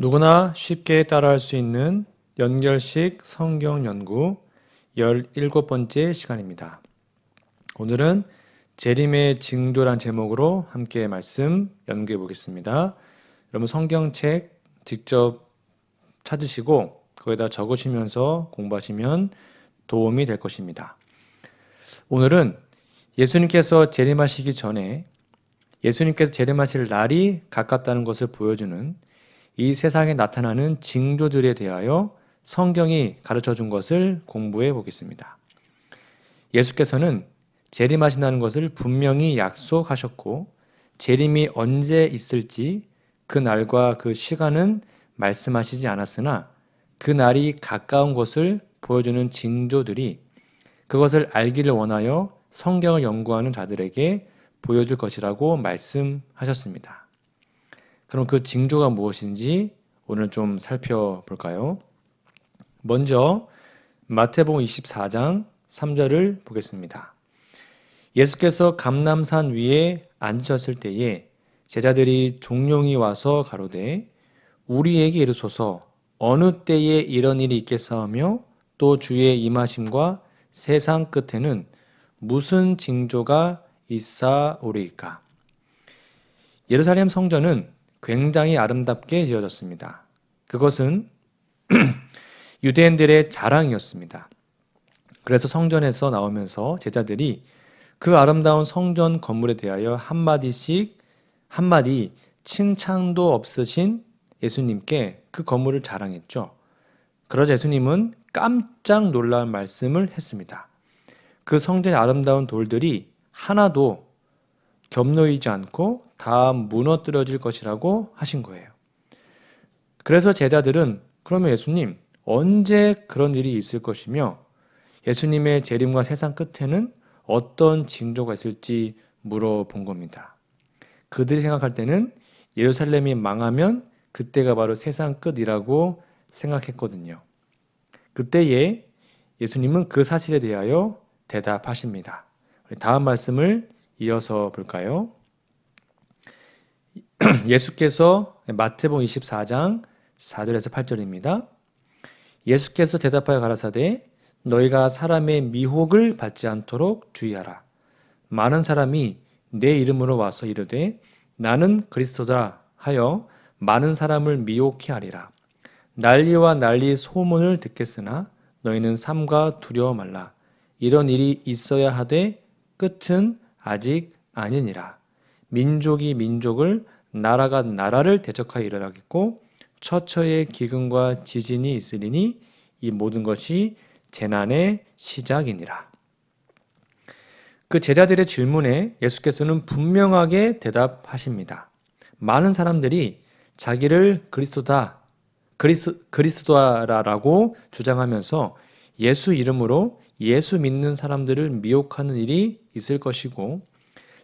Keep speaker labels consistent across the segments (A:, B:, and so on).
A: 누구나 쉽게 따라할 수 있는 연결식 성경 연구 17번째 시간입니다. 오늘은 재림의 징조란 제목으로 함께 말씀 연구해 보겠습니다. 여러분 성경책 직접 찾으시고 거기다 적으시면서 공부하시면 도움이 될 것입니다. 오늘은 예수님께서 재림하시기 전에 예수님께서 재림하실 날이 가깝다는 것을 보여주는 이 세상에 나타나는 징조들에 대하여 성경이 가르쳐 준 것을 공부해 보겠습니다. 예수께서는 재림하신다는 것을 분명히 약속하셨고, 재림이 언제 있을지 그 날과 그 시간은 말씀하시지 않았으나 그 날이 가까운 것을 보여주는 징조들이 그것을 알기를 원하여 성경을 연구하는 자들에게 보여줄 것이라고 말씀하셨습니다. 그럼 그 징조가 무엇인지 오늘 좀 살펴볼까요? 먼저 마태복음 24장 3절을 보겠습니다. 예수께서 감람산 위에 앉으셨을 때에 제자들이 종용이 와서 가로되 우리에게 이르소서 어느 때에 이런 일이 있겠사오며 또 주의 임하심과 세상 끝에는 무슨 징조가 있사오리이까? 예루살렘 성전은 굉장히 아름답게 지어졌습니다. 그것은 유대인들의 자랑이었습니다. 그래서 성전에서 나오면서 제자들이 그 아름다운 성전 건물에 대하여 한마디 칭찬도 없으신 예수님께 그 건물을 자랑했죠. 그러자 예수님은 깜짝 놀랄 말씀을 했습니다. 그 성전의 아름다운 돌들이 하나도 겹놓이지 않고 다 무너뜨려질 것이라고 하신 거예요. 그래서 제자들은 그러면 예수님 언제 그런 일이 있을 것이며 예수님의 재림과 세상 끝에는 어떤 징조가 있을지 물어본 겁니다. 그들이 생각할 때는 예루살렘이 망하면 그때가 바로 세상 끝이라고 생각했거든요. 그때에 예수님은 그 사실에 대하여 대답하십니다. 다음 말씀을 이어서 볼까요? 예수께서 마태복음 24장 4절에서 8절입니다. 예수께서 대답하여 가라사대 너희가 사람의 미혹을 받지 않도록 주의하라. 많은 사람이 내 이름으로 와서 이르되 나는 그리스도다 하여 많은 사람을 미혹해 하리라. 난리와 난리 소문을 듣겠으나 너희는 삼가 두려워 말라. 이런 일이 있어야 하되 끝은 아직 아니니라. 민족이 민족을 나라가 나라를 대적하여 일어나겠고 처처의 기근과 지진이 있으리니 이 모든 것이 재난의 시작이니라. 그 제자들의 질문에 예수께서는 분명하게 대답하십니다. 많은 사람들이 자기를 그리스도라고 주장하면서 예수 이름으로 예수 믿는 사람들을 미혹하는 일이 있을 것이고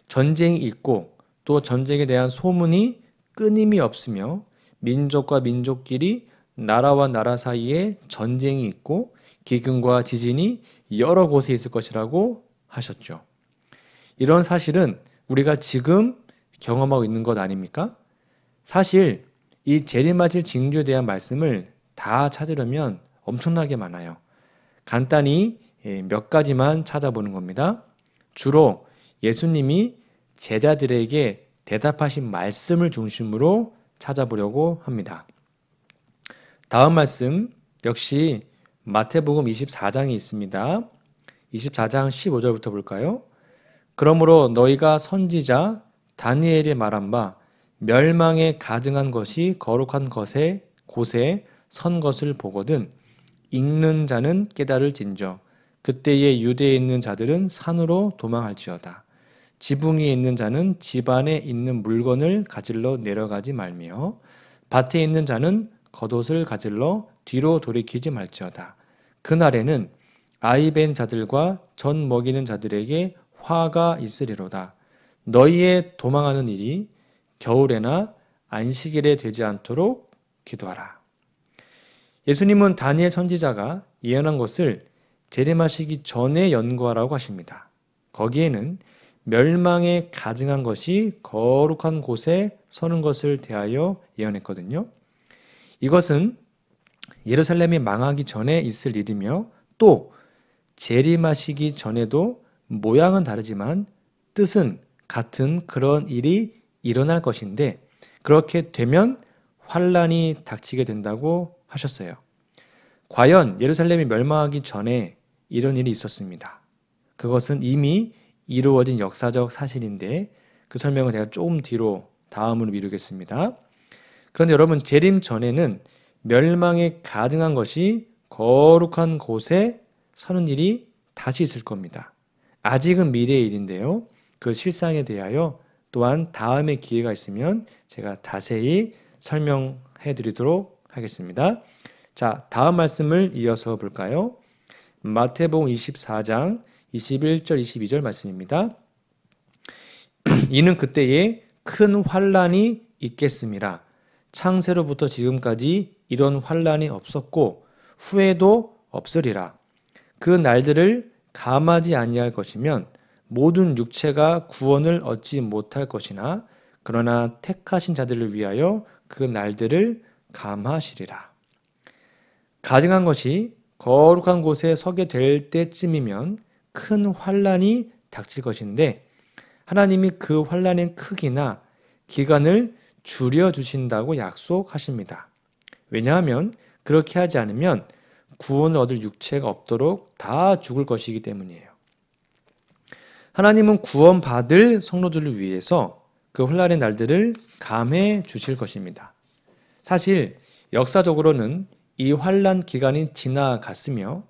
A: 전쟁이 있고 또 전쟁에 대한 소문이 끊임이 없으며 민족과 민족끼리 나라와 나라 사이에 전쟁이 있고 기근과 지진이 여러 곳에 있을 것이라고 하셨죠. 이런 사실은 우리가 지금 경험하고 있는 것 아닙니까? 사실 이 재림하실 징조에 대한 말씀을 다 찾으려면 엄청나게 많아요. 간단히 몇 가지만 찾아보는 겁니다. 주로 예수님이 제자들에게 대답하신 말씀을 중심으로 찾아보려고 합니다. 다음 말씀 역시 마태복음 24장이 있습니다. 24장 15절부터 볼까요? 그러므로 너희가 선지자 다니엘이 말한 바 멸망에 가증한 것이 거룩한 곳에 선 것을 보거든 읽는 자는 깨달을진저 그때에 유대에 있는 자들은 산으로 도망할지어다. 지붕에 있는 자는 집 안에 있는 물건을 가질러 내려가지 말며 밭에 있는 자는 겉옷을 가질러 뒤로 돌이키지 말지어다. 그날에는 아이 벤 자들과 젖 먹이는 자들에게 화가 있으리로다. 너희의 도망하는 일이 겨울에나 안식일에 되지 않도록 기도하라. 예수님은 다니엘 선지자가 예언한 것을 재림하시기 전에 연구하라고 하십니다. 거기에는 멸망에 가증한 것이 거룩한 곳에 서는 것을 대하여 예언했거든요. 이것은 예루살렘이 망하기 전에 있을 일이며 또 재림하시기 전에도 모양은 다르지만 뜻은 같은 그런 일이 일어날 것인데 그렇게 되면 환란이 닥치게 된다고 하셨어요. 과연 예루살렘이 멸망하기 전에 이런 일이 있었습니다. 그것은 이미 이루어진 역사적 사실인데 그 설명을 제가 조금 뒤로 다음으로 미루겠습니다. 그런데 여러분 재림 전에는 멸망에 가증한 것이 거룩한 곳에 서는 일이 다시 있을 겁니다. 아직은 미래의 일인데요. 그 실상에 대하여 또한 다음에 기회가 있으면 제가 자세히 설명해 드리도록 하겠습니다. 자, 다음 말씀을 이어서 볼까요? 마태복음 24장 21절 22절 말씀입니다. 이는 그때에 큰 환란이 있겠음이라. 창세로부터 지금까지 이런 환란이 없었고 후에도 없으리라. 그 날들을 감하지 아니할 것이면 모든 육체가 구원을 얻지 못할 것이나 그러나 택하신 자들을 위하여 그 날들을 감하시리라. 가증한 것이 거룩한 곳에 서게 될 때쯤이면 큰 환란이 닥칠 것인데 하나님이 그 환란의 크기나 기간을 줄여주신다고 약속하십니다. 왜냐하면 그렇게 하지 않으면 구원을 얻을 육체가 없도록 다 죽을 것이기 때문이에요. 하나님은 구원받을 성도들을 위해서 그 환란의 날들을 감해 주실 것입니다. 사실 역사적으로는 이 환란 기간이 지나갔으며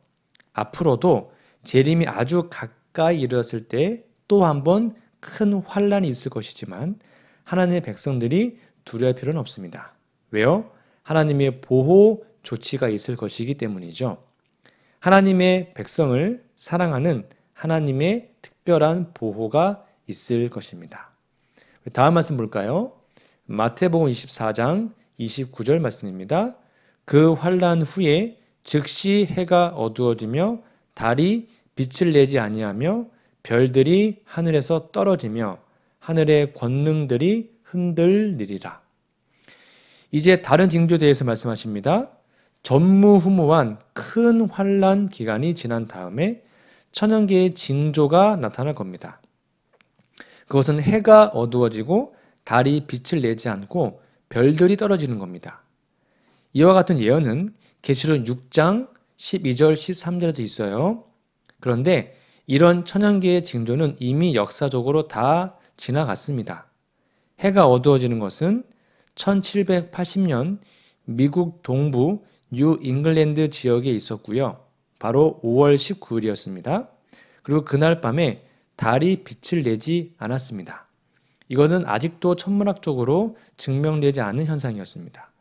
A: 앞으로도 재림이 아주 가까이 이르렀을 때 또 한 번 큰 환란이 있을 것이지만 하나님의 백성들이 두려워할 필요는 없습니다. 왜요? 하나님의 보호 조치가 있을 것이기 때문이죠. 하나님의 백성을 사랑하는 하나님의 특별한 보호가 있을 것입니다. 다음 말씀 볼까요? 마태복음 24장 29절 말씀입니다. 그 환란 후에 즉시 해가 어두워지며 달이 빛을 내지 아니하며 별들이 하늘에서 떨어지며 하늘의 권능들이 흔들리리라. 이제 다른 징조에 대해서 말씀하십니다. 전무후무한 큰 환란 기간이 지난 다음에 천연계의 징조가 나타날 겁니다. 그것은 해가 어두워지고 달이 빛을 내지 않고 별들이 떨어지는 겁니다. 이와 같은 예언은 계시록 6장 12절 13절에도 있어요. 그런데 이런 천연계의 징조는 이미 역사적으로 다 지나갔습니다. 해가 어두워지는 것은 1780년 미국 동부 뉴 잉글랜드 지역에 있었고요. 바로 5월 19일이었습니다. 그리고 그날 밤에 달이 빛을 내지 않았습니다. 이것은 아직도 천문학적으로 증명되지 않은 현상이었습니다.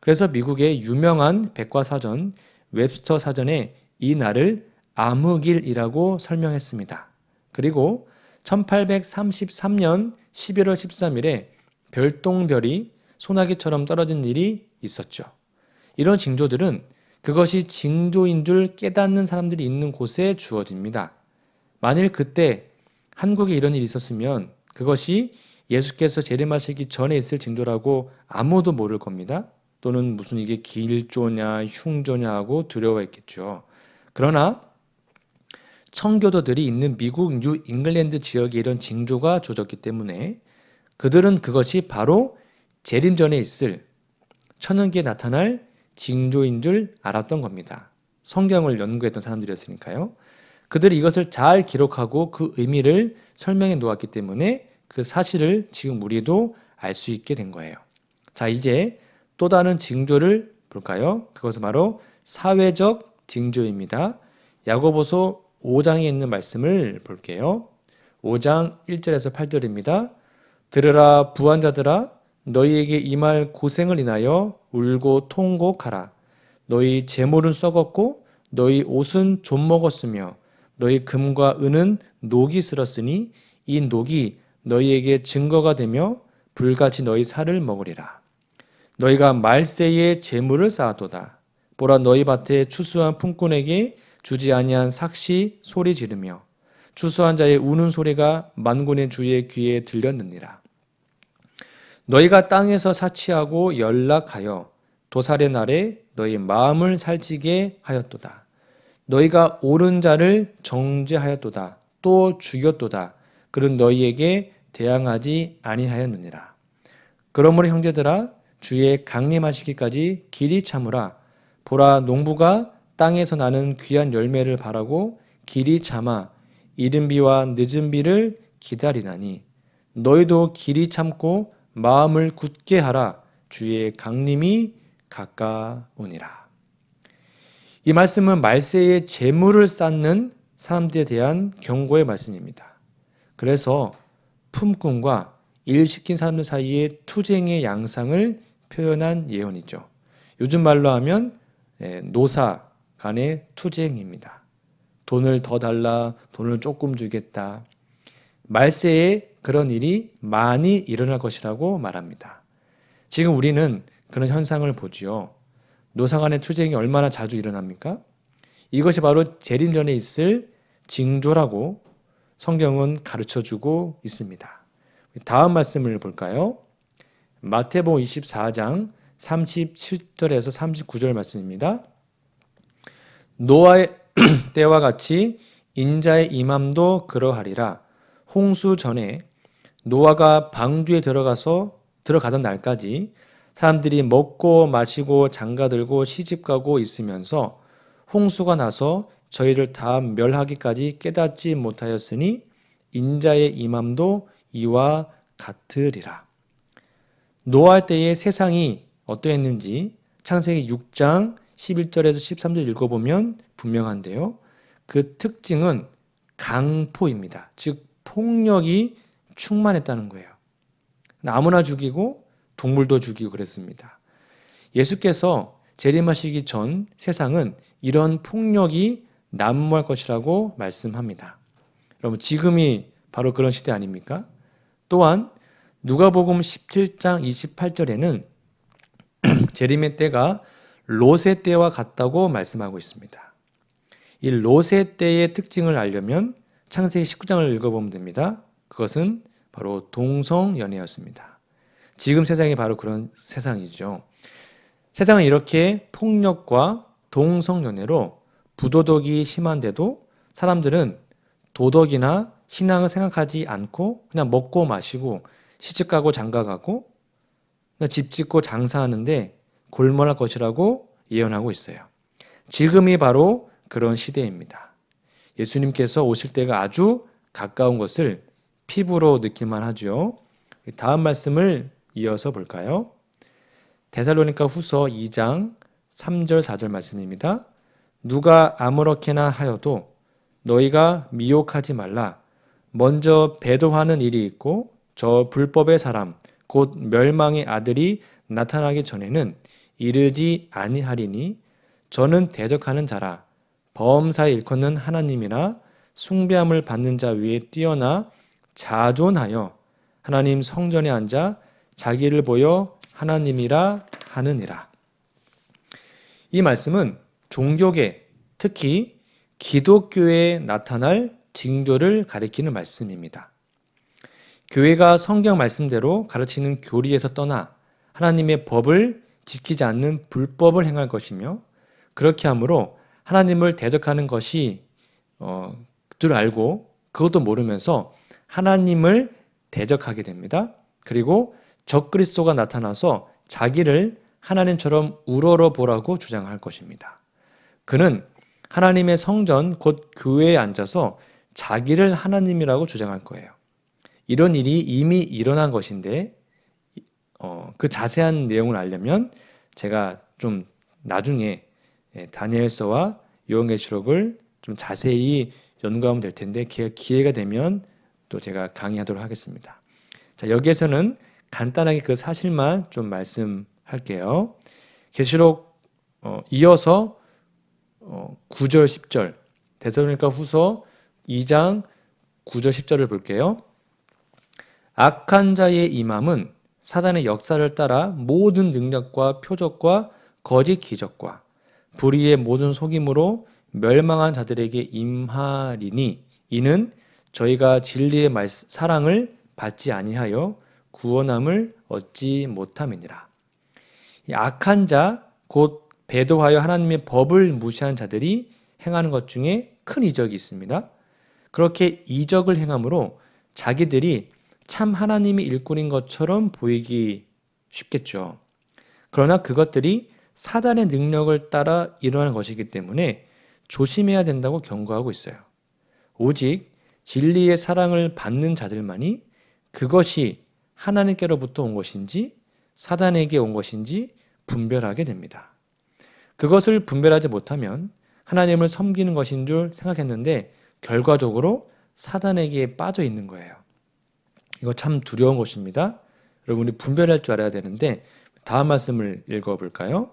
A: 그래서 미국의 유명한 백과사전 웹스터 사전에 이 날을 암흑일이라고 설명했습니다. 그리고 1833년 11월 13일에 별똥별이 소나기처럼 떨어진 일이 있었죠. 이런 징조들은 그것이 징조인 줄 깨닫는 사람들이 있는 곳에 주어집니다. 만일 그때 한국에 이런 일이 있었으면 그것이 예수께서 재림하시기 전에 있을 징조라고 아무도 모를 겁니다. 또는 무슨 이게 길조냐 흉조냐 하고 두려워했겠죠. 그러나 청교도들이 있는 미국 뉴 잉글랜드 지역에 이런 징조가 주어졌기 때문에 그들은 그것이 바로 재림 전에 있을 천연계에 나타날 징조인 줄 알았던 겁니다. 성경을 연구했던 사람들이었으니까요. 그들이 이것을 잘 기록하고 그 의미를 설명해 놓았기 때문에 그 사실을 지금 우리도 알 수 있게 된 거예요. 자, 이제 또 다른 징조를 볼까요? 그것은 바로 사회적 징조입니다. 야고보서 5장에 있는 말씀을 볼게요. 5장 1절에서 8절입니다. 들으라 부한자들아 너희에게 임할 고생을 인하여 울고 통곡하라. 너희 재물은 썩었고 너희 옷은 좀 먹었으며 너희 금과 은은 녹이 슬었으니 이 녹이 너희에게 증거가 되며 불같이 너희 살을 먹으리라. 너희가 말세에 재물을 쌓아도다. 보라 너희 밭에 추수한 품꾼에게 주지 아니한 삭시 소리 지르며 추수한 자의 우는 소리가 만군의 주의 귀에 들렸느니라. 너희가 땅에서 사치하고 연락하여 도살의 날에 너희 마음을 살찌게 하였도다. 너희가 옳은 자를 정죄하였도다. 또 죽였도다. 그는 너희에게 대항하지 아니하였느니라. 그러므로 형제들아 주의 강림하시기까지 길이 참으라. 보라 농부가 땅에서 나는 귀한 열매를 바라고 길이 참아 이른 비와 늦은 비를 기다리나니 너희도 길이 참고 마음을 굳게 하라. 주의 강림이 가까우니라. 이 말씀은 말세에 재물을 쌓는 사람들에 대한 경고의 말씀입니다. 그래서 품꾼과 일 시킨 사람들 사이의 투쟁의 양상을 표현한 예언이죠. 요즘 말로 하면 노사 간의 투쟁입니다. 돈을 더 달라, 돈을 조금 주겠다. 말세에 그런 일이 많이 일어날 것이라고 말합니다. 지금 우리는 그런 현상을 보지요. 노사 간의 투쟁이 얼마나 자주 일어납니까? 이것이 바로 재림전에 있을 징조라고 성경은 가르쳐주고 있습니다. 다음 말씀을 볼까요? 마태복음 24장 37절에서 39절 말씀입니다. 노아의 때와 같이 인자의 임함도 그러하리라. 홍수 전에 노아가 방주에 들어가던 날까지 사람들이 먹고 마시고 장가들고 시집가고 있으면서 홍수가 나서 저희를 다 멸하기까지 깨닫지 못하였으니 인자의 임함도 이와 같으리라. 노아 때의 세상이 어떠했는지 창세기 6장 11절에서 13절 읽어보면 분명한데요. 그 특징은 강포입니다. 즉 폭력이 충만했다는 거예요. 아무나 죽이고 동물도 죽이고 그랬습니다. 예수께서 재림하시기 전 세상은 이런 폭력이 난무할 것이라고 말씀합니다. 여러분 지금이 바로 그런 시대 아닙니까? 또한 누가복음 17장 28절에는 재림의 때가 롯의 때와 같다고 말씀하고 있습니다. 이 롯의 때의 특징을 알려면 창세기 19장을 읽어보면 됩니다. 그것은 바로 동성연애였습니다. 지금 세상이 바로 그런 세상이죠. 세상은 이렇게 폭력과 동성연애로 부도덕이 심한데도 사람들은 도덕이나 신앙을 생각하지 않고 그냥 먹고 마시고 시집가고 장가가고 그냥 집 짓고 장사하는데 골몰할 것이라고 예언하고 있어요. 지금이 바로 그런 시대입니다. 예수님께서 오실 때가 아주 가까운 것을 피부로 느낄만 하죠. 다음 말씀을 이어서 볼까요? 데살로니가 후서 2장 3절 4절 말씀입니다. 누가 아무렇게나 하여도 너희가 미혹하지 말라. 먼저 배도하는 일이 있고 저 불법의 사람 곧 멸망의 아들이 나타나기 전에는 이르지 아니하리니 저는 대적하는 자라. 범사에 일컫는 하나님이나 숭배함을 받는 자 위에 뛰어나 자존하여 하나님 성전에 앉아 자기를 보여 하나님이라 하느니라. 이 말씀은 종교계, 특히 기독교에 나타날 징조를 가리키는 말씀입니다. 교회가 성경 말씀대로 가르치는 교리에서 떠나 하나님의 법을 지키지 않는 불법을 행할 것이며 그렇게 함으로 하나님을 대적하는 것이 줄 알고 그것도 모르면서 하나님을 대적하게 됩니다. 그리고 적그리스도가 나타나서 자기를 하나님처럼 우러러보라고 주장할 것입니다. 그는 하나님의 성전 곧 교회에 앉아서 자기를 하나님이라고 주장할 거예요. 이런 일이 이미 일어난 것인데 그 자세한 내용을 알려면 제가 좀 나중에 다니엘서와 요한계시록을 좀 자세히 연구하면 될 텐데 기회가 되면 또 제가 강의하도록 하겠습니다. 자, 여기에서는 간단하게 그 사실만 좀 말씀할게요. 계시록 이어서 9절 10절 데살로니가 후서 2장 9절 10절을 볼게요. 악한 자의 임함은 사단의 역사를 따라 모든 능력과 표적과 거짓 기적과 불의의 모든 속임으로 멸망한 자들에게 임하리니 이는 저희가 진리의 사랑을 받지 아니하여 구원함을 얻지 못함이니라. 이 악한 자, 곧 배도하여 하나님의 법을 무시한 자들이 행하는 것 중에 큰 이적이 있습니다. 그렇게 이적을 행함으로 자기들이 참 하나님의 일꾼인 것처럼 보이기 쉽겠죠. 그러나 그것들이 사단의 능력을 따라 일어나는 것이기 때문에 조심해야 된다고 경고하고 있어요. 오직 진리의 사랑을 받는 자들만이 그것이 하나님께로부터 온 것인지 사단에게 온 것인지 분별하게 됩니다. 그것을 분별하지 못하면 하나님을 섬기는 것인 줄 생각했는데 결과적으로 사단에게 빠져 있는 거예요. 이거 참 두려운 것입니다. 여러분이 분별할 줄 알아야 되는데 다음 말씀을 읽어볼까요?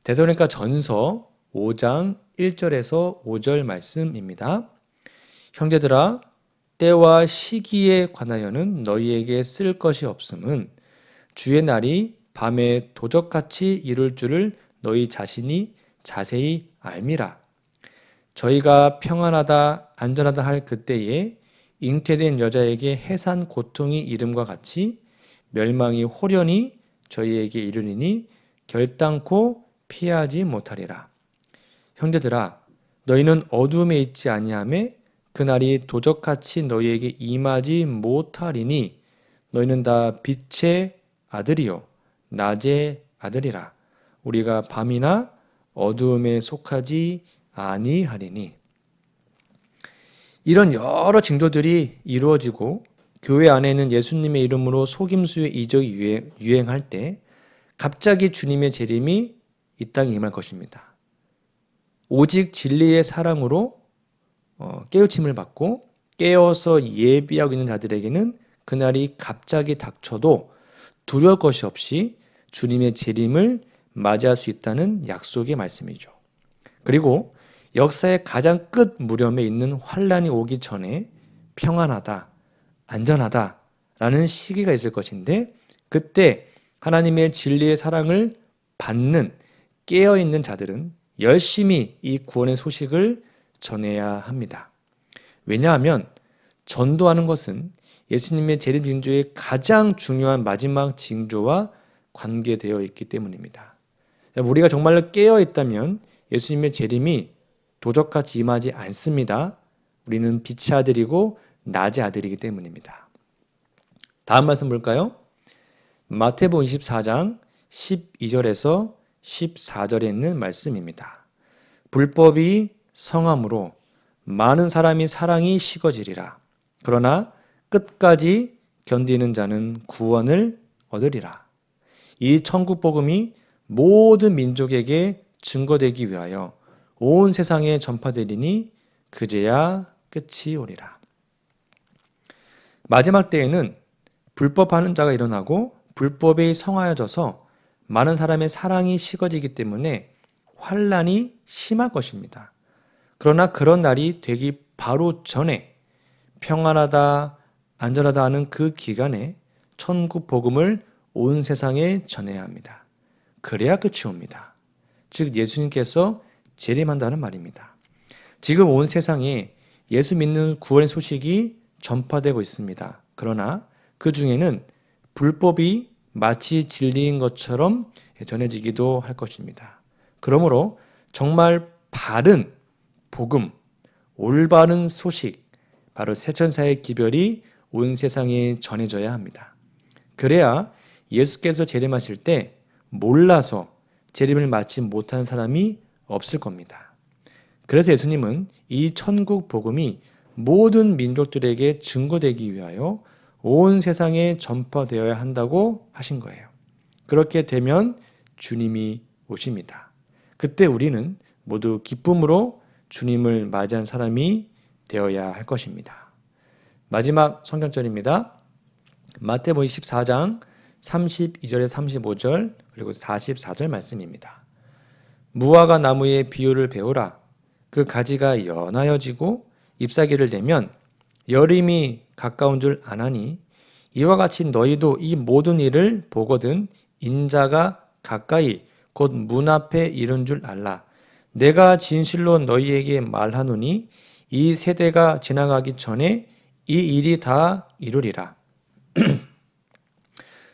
A: 데살로니가 전서 5장 1절에서 5절 말씀입니다. 형제들아 때와 시기에 관하여는 너희에게 쓸 것이 없음은 주의 날이 밤에 도적같이 이룰 줄을 너희 자신이 자세히 알미라. 저희가 평안하다 안전하다 할 그때에 잉태된 여자에게 해산 고통이 이름과 같이 멸망이 홀연히 저희에게 이르리니 결단코 피하지 못하리라. 형제들아 너희는 어둠에 있지 아니하매 그날이 도적같이 너희에게 임하지 못하리니 너희는 다 빛의 아들이요 낮의 아들이라. 우리가 밤이나 어두움에 속하지 아니하리니. 이런 여러 징조들이 이루어지고 교회 안에는 예수님의 이름으로 속임수의 이적이 유행할 때 갑자기 주님의 재림이 이 땅에 임할 것입니다. 오직 진리의 사랑으로 깨우침을 받고 깨어서 예비하고 있는 자들에게는 그날이 갑자기 닥쳐도 두려울 것이 없이 주님의 재림을 맞이할 수 있다는 약속의 말씀이죠. 그리고 역사의 가장 끝 무렵에 있는 환란이 오기 전에 평안하다, 안전하다 라는 시기가 있을 것인데 그때 하나님의 진리의 사랑을 받는 깨어있는 자들은 열심히 이 구원의 소식을 전해야 합니다. 왜냐하면 전도하는 것은 예수님의 재림 징조의 가장 중요한 마지막 징조와 관계되어 있기 때문입니다. 우리가 정말로 깨어 있다면 예수님의 재림이 도적같이 임하지 않습니다. 우리는 빛의 아들이고 낮의 아들이기 때문입니다. 다음 말씀 볼까요? 마태복음 24장 12절에서 14절에 있는 말씀입니다. 불법이 성함으로 많은 사람이 사랑이 식어지리라. 그러나 끝까지 견디는 자는 구원을 얻으리라. 이 천국 복음이 모든 민족에게 증거되기 위하여 온 세상에 전파되리니 그제야 끝이 오리라. 마지막 때에는 불법하는 자가 일어나고 불법에 성하여져서 많은 사람의 사랑이 식어지기 때문에 환란이 심할 것입니다. 그러나 그런 날이 되기 바로 전에 평안하다, 안전하다 하는 그 기간에 천국 복음을 온 세상에 전해야 합니다. 그래야 끝이 옵니다. 즉 예수님께서 재림한다는 말입니다. 지금 온 세상에 예수 믿는 구원의 소식이 전파되고 있습니다. 그러나 그 중에는 불법이 마치 진리인 것처럼 전해지기도 할 것입니다. 그러므로 정말 바른 복음, 올바른 소식, 바로 새천사의 기별이 온 세상에 전해져야 합니다. 그래야 예수께서 재림하실 때 몰라서 재림을 맞지 못하는 사람이 없을 겁니다. 그래서 예수님은 이 천국 복음이 모든 민족들에게 증거되기 위하여 온 세상에 전파되어야 한다고 하신 거예요. 그렇게 되면 주님이 오십니다. 그때 우리는 모두 기쁨으로 주님을 맞이한 사람이 되어야 할 것입니다. 마지막 성경절입니다. 마태복음 14장 32절에 35절 그리고 44절 말씀입니다. 무화과 나무의 비유를 배우라. 그 가지가 연하여지고 잎사귀를 내면 여름이 가까운 줄 아나니 이와 같이 너희도 이 모든 일을 보거든 인자가 가까이 곧 문 앞에 이른 줄 알라. 내가 진실로 너희에게 말하노니 이 세대가 지나가기 전에 이 일이 다 이루리라.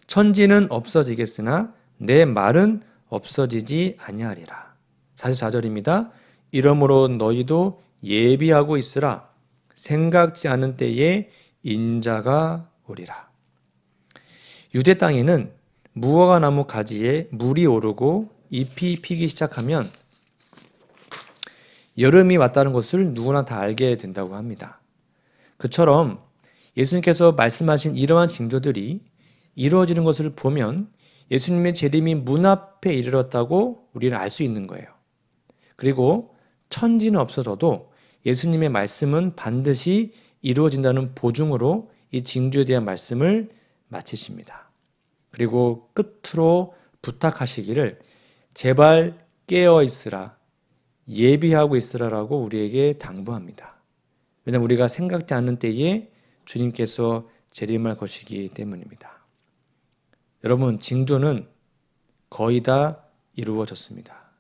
A: 천지는 없어지겠으나 내 말은 없어지지 아니하리라. 44절입니다. 이러므로 너희도 예비하고 있으라. 생각지 않은 때에 인자가 오리라. 유대 땅에는 무화과 나무 가지에 물이 오르고 잎이 피기 시작하면 여름이 왔다는 것을 누구나 다 알게 된다고 합니다. 그처럼 예수님께서 말씀하신 이러한 징조들이 이루어지는 것을 보면 예수님의 재림이 문 앞에 이르렀다고 우리는 알 수 있는 거예요. 그리고 천지는 없어져도 예수님의 말씀은 반드시 이루어진다는 보증으로 이 징조에 대한 말씀을 마치십니다. 그리고 끝으로 부탁하시기를 제발 깨어 있으라, 예비하고 있으라라고 우리에게 당부합니다. 왜냐하면 우리가 생각지 않는 때에 주님께서 재림할 것이기 때문입니다. 여러분, 징조는 거의 다 이루어졌습니다.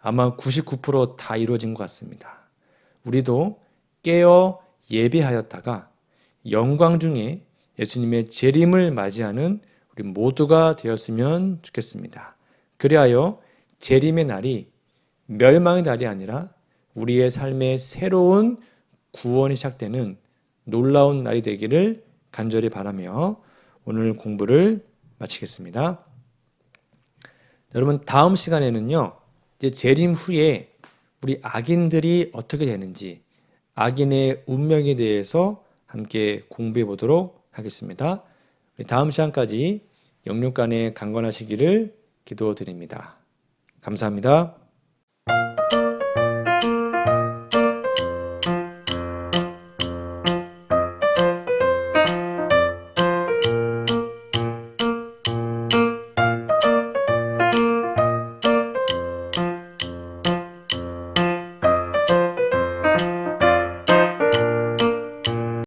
A: 아마 99%다 이루어진 것 같습니다. 우리도 깨어 예배하였다가 영광 중에 예수님의 재림을 맞이하는 우리 모두가 되었으면 좋겠습니다. 그리하여 재림의 날이 멸망의 날이 아니라 우리의 삶의 새로운 구원이 시작되는 놀라운 날이 되기를 간절히 바라며 오늘 공부를 마치겠습니다. 여러분, 다음 시간에는요, 이제 재림 후에 우리 악인들이 어떻게 되는지, 악인의 운명에 대해서 함께 공부해 보도록 하겠습니다. 다음 시간까지 영육간에 강건하시기를 기도드립니다. 감사합니다.